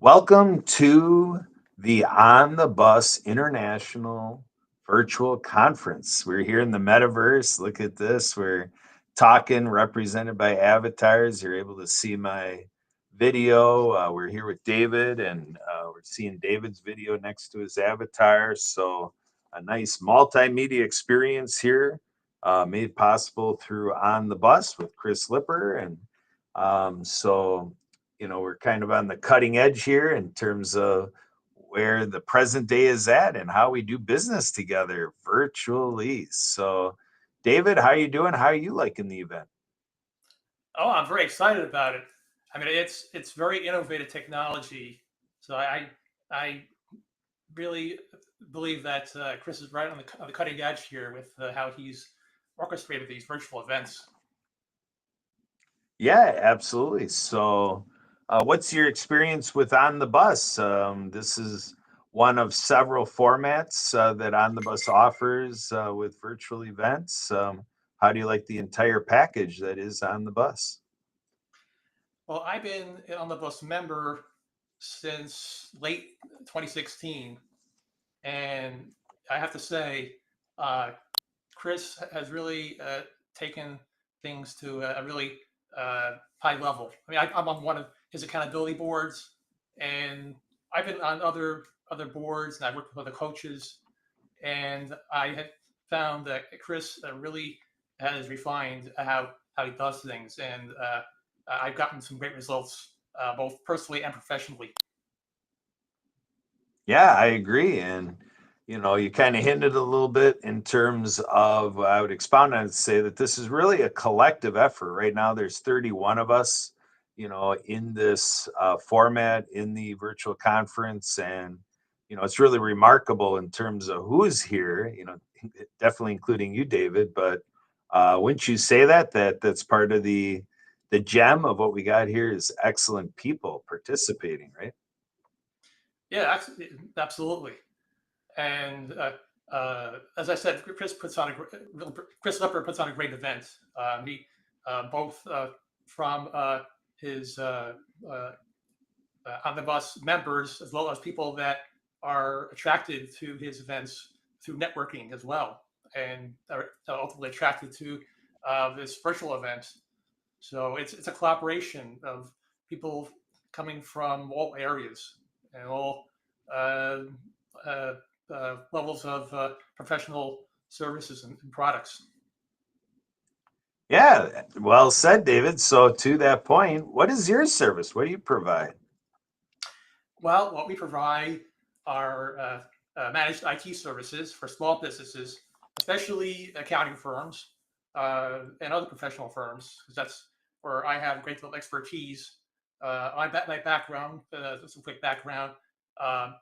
Welcome to the On the Bus International Virtual Conference. We're here in the metaverse. Look at this. We're talking, represented by avatars. You're able to see my video. We're here with David, and we're seeing David's video next to his avatar. So, a nice multimedia experience here, made possible through On the Bus with Chris Lipper. We're kind of on the cutting edge here in terms of where the present day is at and how we do business together virtually. So, David, how are you doing? How are you liking the event? Oh, I'm very excited about it. I mean, it's very innovative technology. So I really believe that Chris is right on the cutting edge here with how he's orchestrated these virtual events. Yeah, absolutely. So, what's your experience with On the Bus? This is one of several formats that On the Bus offers with virtual events. How do you like the entire package that is On the Bus? Well, I've been an Omnibus member since late 2016, and I have to say, uh, Chris has really taken things to a really high level. I mean, I'm on one of his accountability boards, and I've been on other boards, and I worked with other coaches, and I had found that Chris really has refined how he does things, and I've gotten some great results both personally and professionally. Yeah, I agree. You kind of hinted a little bit in terms of, I would expound on it and say that this is really a collective effort. Right now, there's 31 of us, in this format in the virtual conference. It's really remarkable in terms of who's here, definitely including you, David. But wouldn't you say that's part of the gem of what we got here is excellent people participating, right? Yeah, absolutely. And as I said, Chris Lepper puts on a great event. He both from his on the bus members as well as people that are attracted to his events through networking as well, and are ultimately attracted to this virtual event. So it's a collaboration of people coming from all areas and all uh, uh, levels of professional services and products. Yeah, well said, David. So, to that point, what is your service? What do you provide? Well, what we provide are managed IT services for small businesses, especially accounting firms and other professional firms, because that's where I have great deal of expertise. My background, some quick background,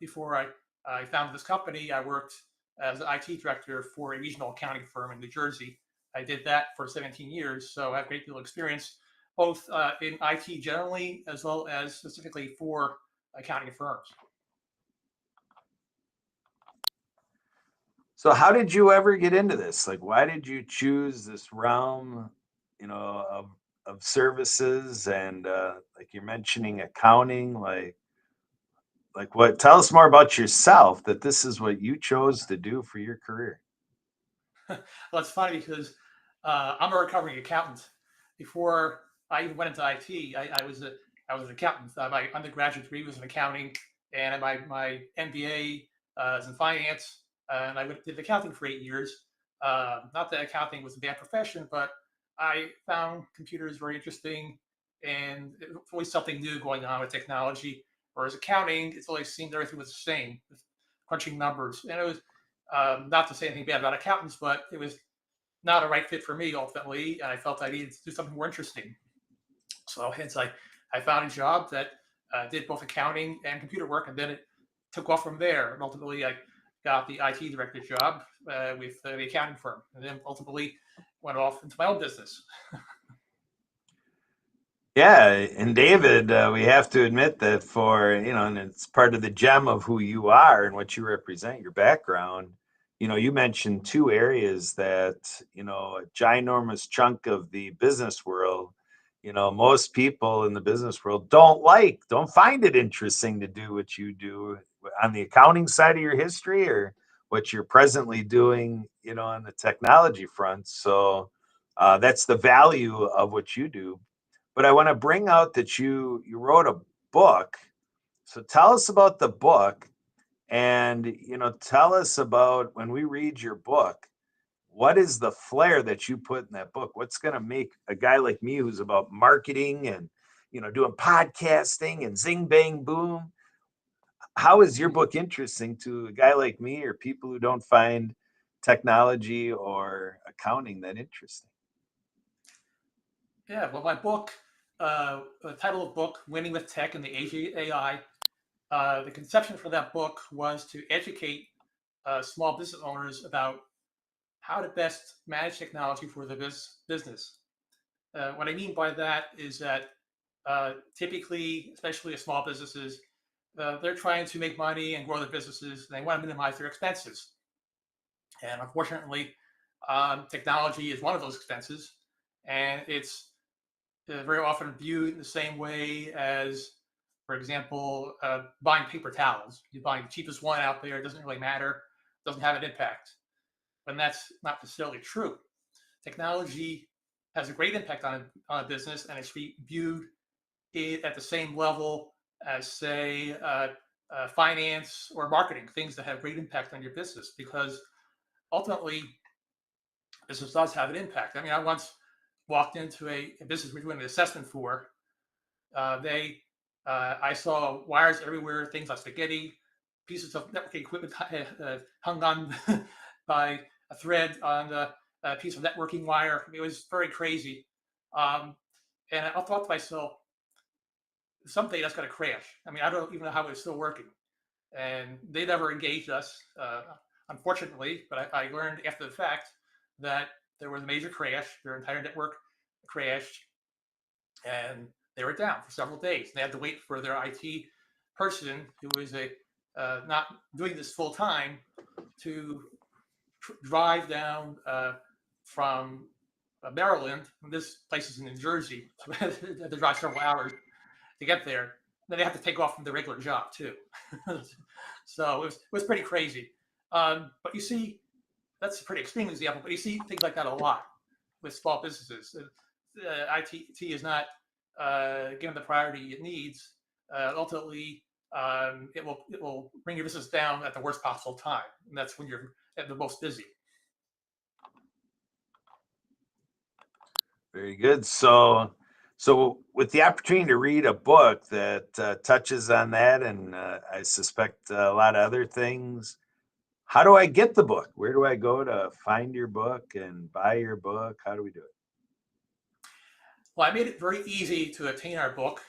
before I founded this company, I worked as an IT director for a regional accounting firm in New Jersey. I did that for 17 years, so I have a great deal of experience both in IT generally as well as specifically for accounting firms. So, how did you ever get into this? Like, why did you choose this realm, of services and like you're mentioning accounting, like what? Tell us more about yourself. That this is what you chose to do for your career. Well, it's funny because I'm a recovering accountant. Before I even went into IT, I was an accountant. My undergraduate degree was in accounting, and my MBA is in finance. And I did accounting for 8 years. Not that accounting was a bad profession, but I found computers very interesting, and it's always something new going on with technology. Whereas accounting, it's always seemed everything was the same, with crunching numbers, and it was not to say anything bad about accountants, but it was not a right fit for me ultimately. And I felt I needed to do something more interesting. So hence I found a job that did both accounting and computer work, and then it took off from there. And ultimately, I got the IT director job with the accounting firm, and then ultimately went off into my own business. Yeah, and David, we have to admit that and it's part of the gem of who you are and what you represent, your background. You mentioned two areas that, a ginormous chunk of the business world most people in the business world don't find it interesting to do what you do on the accounting side of your history, or what you're presently doing, on the technology front. So that's the value of what you do. But I want to bring out that you wrote a book. So tell us about the book, and tell us about, when we read your book, what is the flair that you put in that book? What's going to make a guy like me, who's about marketing and doing podcasting and zing bang boom, how is your book interesting to a guy like me, or people who don't find technology or accounting that interesting? Yeah, well, my book, the title of book, Winning with Tech in the Age of AI, the conception for that book was to educate small business owners about how to best manage technology for the business. What I mean by that is that typically, especially small businesses, they're trying to make money and grow their businesses, and they want to minimize their expenses. And unfortunately, technology is one of those expenses, and it's very often viewed the same way as, for example, buying paper towels. You buy the cheapest one out there; it doesn't really matter, doesn't have an impact. But that's not necessarily true. Technology has a great impact on a business, and it's viewed at the same level as, say, finance or marketing, things that have great impact on your business, because ultimately, business does have an impact. I mean, I once walked into a business we were doing an assessment for. I saw wires everywhere, things like spaghetti, pieces of networking equipment hung on by a thread on a piece of networking wire. It was very crazy. Um, and I thought to myself, someday that's going to crash. I mean, I don't even know how it's still working. And they never engaged us, unfortunately. But I learned after the fact that there was a major crash. Their entire network crashed, and they were down for several days. They had to wait for their IT person, who was not doing this full time, to drive down from Maryland. This place is in New Jersey, so they had to drive several hours to get there. Then they have to take off from their regular job too. So it was pretty crazy. But you see, that's a pretty extreme example. But you see things like that a lot with small businesses. IT is not given the priority it needs. Ultimately, it will bring your business down at the worst possible time, and that's when you're at the most busy. Very good. So with the opportunity to read a book that touches on that, and I suspect a lot of other things, how do I get the book? Where do I go to find your book and buy your book? How do we do it? Well, I made it very easy to obtain our book.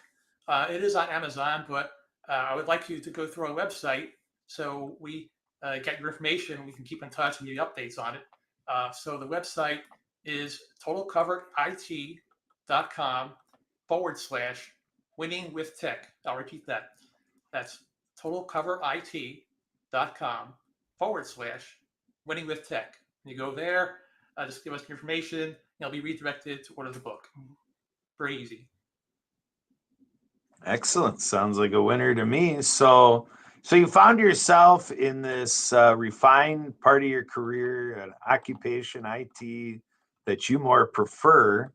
It is on Amazon, but I would like you to go through our website so we get your information. We can keep in touch and give you updates on it. So the website is totalcoverit.com/winning with tech. I'll repeat that. That's totalcoverit.com/winning with tech. You go there, just give us your information, and you'll be redirected to order the book. Very easy. Excellent. Sounds like a winner to me. So you found yourself in this refined part of your career, an occupation, IT, that you more prefer.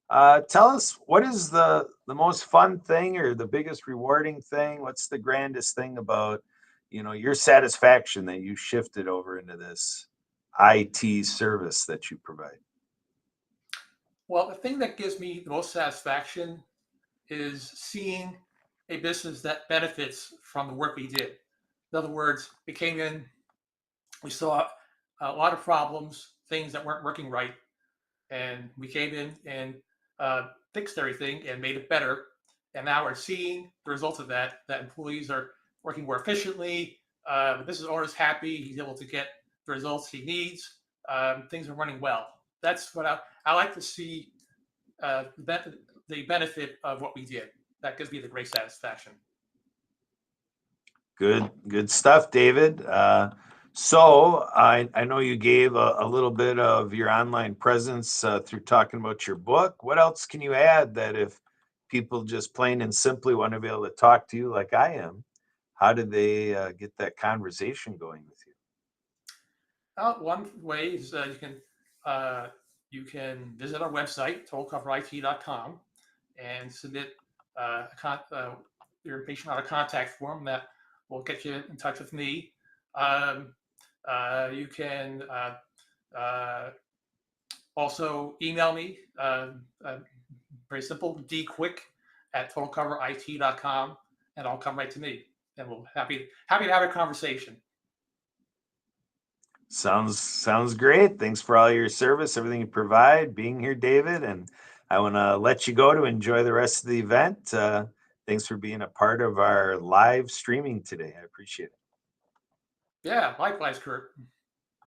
Tell us, what is the most fun thing, or the biggest rewarding thing? What's the grandest thing about, your satisfaction that you shifted over into this IT service that you provide? Well, the thing that gives me the most satisfaction is seeing a business that benefits from the work we did. In other words, we came in, we saw a lot of problems, things that weren't working right, and we came in and fixed everything and made it better. And now we're seeing the results of that. That employees are working more efficiently. The business owner is happy. He's able to get the results he needs. Things are running well. That's what I like to see, the benefit of what we did. That gives me the great satisfaction. Good stuff, David. So I know you gave a little bit of your online presence through talking about your book. What else can you add that if people just plain and simply want to be able to talk to you like I am, how do they get that conversation going with you? One way is you can visit our website, totalcoverit.com, and submit your information on a contact form that will get you in touch with me. Um, you can also email me. Very simple, dquick@totalcoverit.com, and I'll come right to me. And we'll happy to have a conversation. Sounds great. Thanks for all your service, everything you provide, being here, David. And I want to let you go to enjoy the rest of the event. Thanks for being a part of our live streaming today. I appreciate it. Yeah, likewise, Kurt.